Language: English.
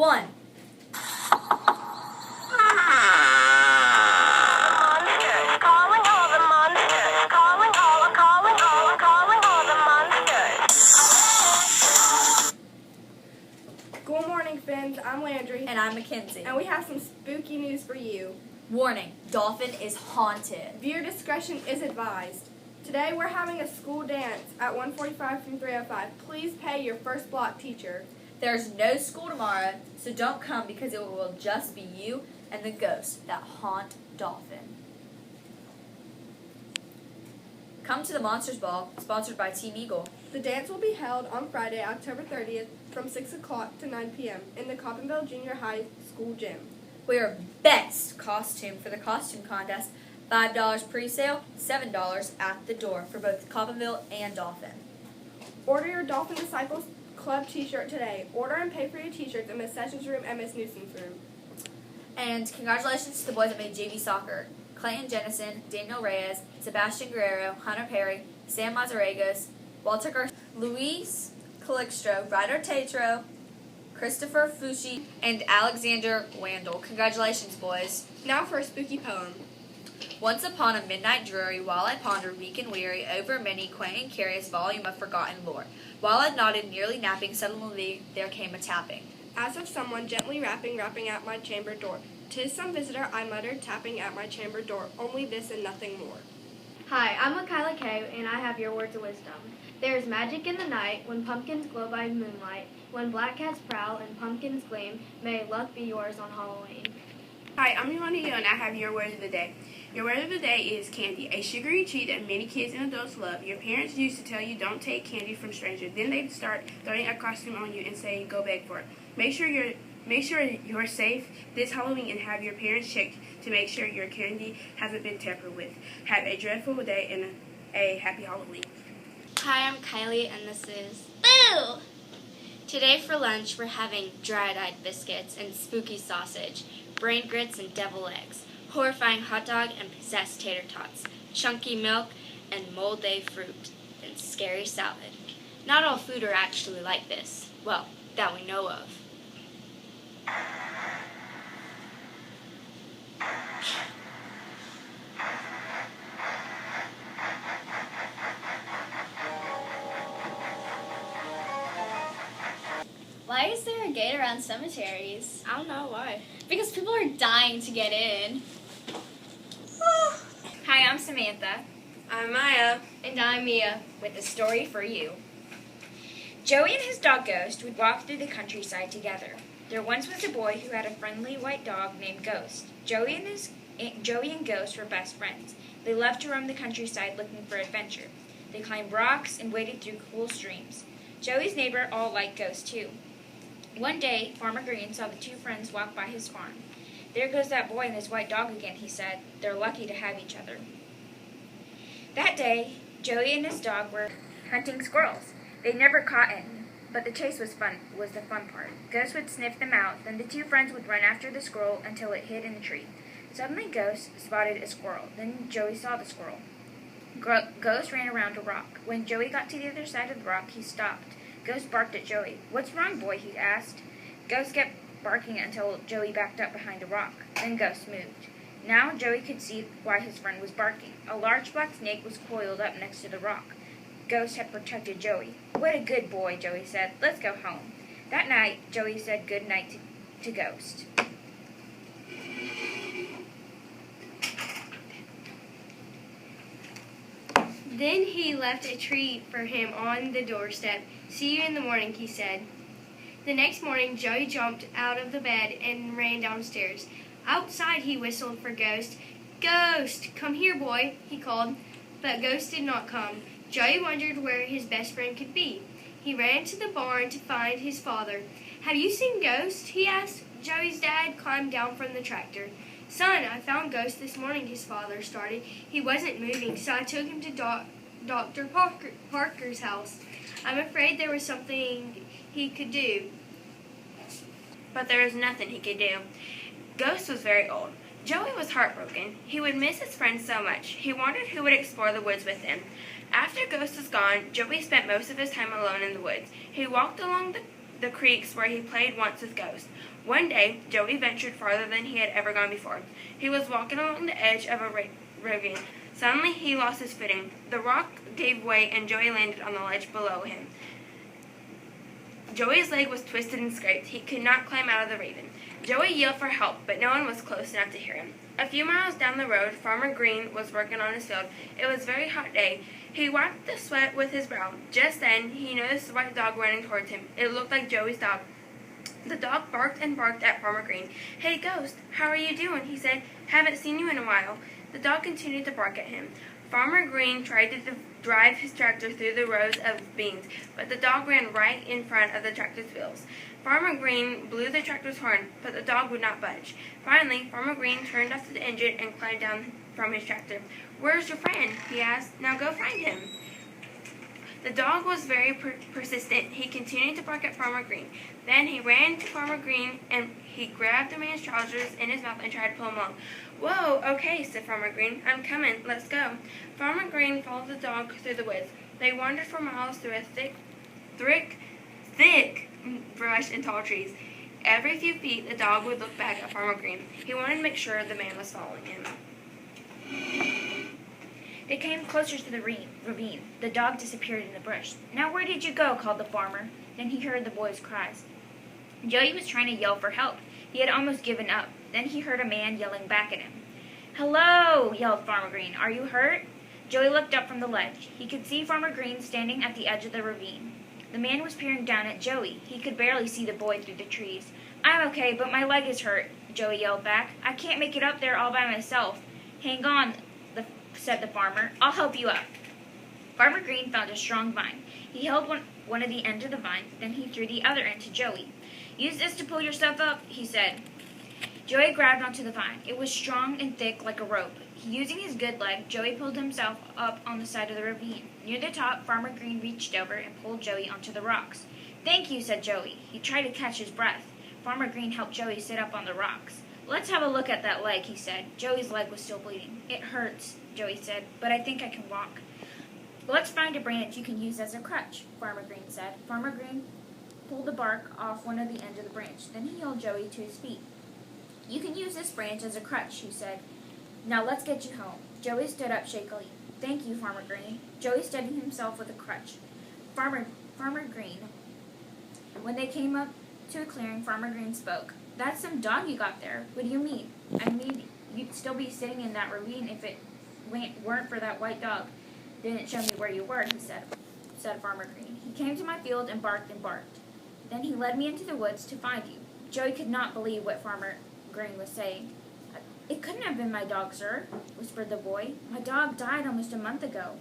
1. Good morning, Fins. I'm Landry. And I'm Mackenzie. And we have some spooky news for you. Warning, Dolphin is haunted. Viewer discretion is advised. Today we're having a school dance at 1:45 from 3:05. Please pay your first block teacher. There's no school tomorrow, so don't come because it will just be you and the ghosts that haunt Dolphin. Come to the Monsters Ball, sponsored by Team Eagle. The dance will be held on Friday, October 30th from 6 o'clock to 9 p.m. in the Coppinville Junior High School gym. Wear best costume for the costume contest. $5 pre-sale, $7 at the door for both Coppinville and Dolphin. Order your Dolphin Disciples Club t-shirt today. Order and pay for your t-shirts in Miss Sessions' room and Miss Newsom's room. And congratulations to the boys that made JV soccer. Clayton Jennison, Daniel Reyes, Sebastian Guerrero, Hunter Perry, Sam Mazaragos, Walter Garcia, Luis Calixto, Ryder Tatro, Christopher Fushi, and Alexander Wandel. Congratulations, boys. Now for a spooky poem. Once upon a midnight dreary, while I pondered weak and weary over many quaint and curious volume of forgotten lore, while I nodded, nearly napping, suddenly there came a tapping. As of someone gently rapping at my chamber door. 'Tis some visitor, I muttered, tapping at my chamber door. Only this and nothing more. Hi, I'm Michaela Kay, and I have your words of wisdom. There is magic in the night, when pumpkins glow by moonlight, when black cats prowl and pumpkins gleam, may luck be yours on Halloween. Hi, I'm Yolanda Hill, and I have your word of the day. Your word of the day is candy, a sugary treat that many kids and adults love. Your parents used to tell you don't take candy from strangers. Then they'd start throwing a costume on you and say go beg for it. Make sure you're safe this Halloween and have your parents check to make sure your candy hasn't been tampered with. Have a dreadful day and a happy Halloween. Hi, I'm Kylie, and this is Boo! Today for lunch, we're having dried-eyed biscuits and spooky sausage, brain grits and devil eggs, horrifying hot dog and possessed tater tots, chunky milk and moldy fruit, and scary salad. Not all food are actually like this. Well, that we know of. Why is there a gate around cemeteries? I don't know why. Because people are dying to get in. Hi, I'm Samantha. I'm Maya. And I'm Mia with a story for you. Joey and his dog Ghost would walk through the countryside together. There once was a boy who had a friendly white dog named Ghost. Joey and Ghost were best friends. They loved to roam the countryside looking for adventure. They climbed rocks and waded through cool streams. Joey's neighbor all liked Ghost too. One day, Farmer Green saw the two friends walk by his farm. There goes that boy and his white dog again, he said. They're lucky to have each other. That day, Joey and his dog were hunting squirrels. They'd never caught any, but the chase was the fun part. Ghost would sniff them out, then the two friends would run after the squirrel until it hid in the tree. Suddenly Ghost spotted a squirrel. Then Joey saw the squirrel. Ghost ran around a rock. When Joey got to the other side of the rock, he stopped. Ghost barked at Joey. "What's wrong, boy?" he asked. Ghost kept barking until Joey backed up behind a rock. Then Ghost moved. Now Joey could see why his friend was barking. A large black snake was coiled up next to the rock. Ghost had protected Joey. "What a good boy," Joey said. "Let's go home." That night, Joey said good night to Ghost. Then he left a treat for him on the doorstep. "See you in the morning," he said. The next morning, Joey jumped out of the bed and ran downstairs. Outside, he whistled for Ghost. "Ghost, come here, boy," he called. But Ghost did not come. Joey wondered where his best friend could be. He ran to the barn to find his father. "Have you seen Ghost?" he asked. Joey's dad climbed down from the tractor. "Son, I found Ghost this morning," his father started. "He wasn't moving, so I took him to Dr. Parker's house. I'm afraid there was something he could do." But there was nothing he could do. Ghost was very old. Joey was heartbroken. He would miss his friend so much. He wondered who would explore the woods with him. After Ghost was gone, Joey spent most of his time alone in the woods. He walked along the creeks where he played once with Ghost. One day, Joey ventured farther than he had ever gone before. He was walking along the edge of a ravine. Suddenly, he lost his footing. The rock gave way, and Joey landed on the ledge below him. Joey's leg was twisted and scraped. He could not climb out of the ravine. Joey yelled for help, but no one was close enough to hear him. A few miles down the road, Farmer Green was working on his field. It was a very hot day. He wiped the sweat with his brow. Just then, he noticed a white dog running towards him. It looked like Joey's dog. The dog barked and barked at Farmer Green. "Hey, Ghost, how are you doing?" he said. "Haven't seen you in a while." The dog continued to bark at him. Farmer Green tried to drive his tractor through the rows of beans, but the dog ran right in front of the tractor's wheels. Farmer Green blew the tractor's horn, but the dog would not budge. Finally, Farmer Green turned off the engine and climbed down from his tractor. "Where's your friend?" he asked. "Now go find him." The dog was very persistent. He continued to bark at Farmer Green. Then he ran to Farmer Green and he grabbed the man's trousers in his mouth and tried to pull him along. "Whoa, okay," said Farmer Green. "I'm coming. Let's go." Farmer Green followed the dog through the woods. They wandered for miles through a thick brush and tall trees. Every few feet, the dog would look back at Farmer Green. He wanted to make sure the man was following him. They came closer to the ravine. The dog disappeared in the bush. "Now where did you go?" called the farmer. Then he heard the boy's cries. Joey was trying to yell for help. He had almost given up. Then he heard a man yelling back at him. "Hello!" yelled Farmer Green. "Are you hurt?" Joey looked up from the ledge. He could see Farmer Green standing at the edge of the ravine. The man was peering down at Joey. He could barely see the boy through the trees. "I'm okay, but my leg is hurt," Joey yelled back. "I can't make it up there all by myself." "Hang on," said the farmer. "I'll help you up." Farmer Green found a strong vine. He held one of the ends of the vine, then he threw the other end to Joey. "Use this to pull yourself up," he said. Joey grabbed onto the vine. It was strong and thick like a rope. Using his good leg, Joey pulled himself up on the side of the ravine. Near the top, Farmer Green reached over and pulled Joey onto the rocks. "Thank you," said Joey. He tried to catch his breath. Farmer Green helped Joey sit up on the rocks. "Let's have a look at that leg," he said. Joey's leg was still bleeding. "It hurts," Joey said, "but I think I can walk." "Let's find a branch you can use as a crutch," Farmer Green said. Farmer Green pulled the bark off one of the ends of the branch. Then he held Joey to his feet. "You can use this branch as a crutch," he said. "Now let's get you home." Joey stood up shakily. "Thank you, Farmer Green." Joey steadied himself with a crutch. Farmer Green. When they came up to a clearing, Farmer Green spoke. "That's some dog you got there. What do you mean?" "I mean, you'd still be sitting in that ravine if it weren't for that white dog. Didn't show me where you were," he said Farmer Green. "He came to my field and barked and barked. Then he led me into the woods to find you." Joey could not believe what Farmer Green was saying. "It couldn't have been my dog, sir," whispered the boy. "My dog died almost a month ago."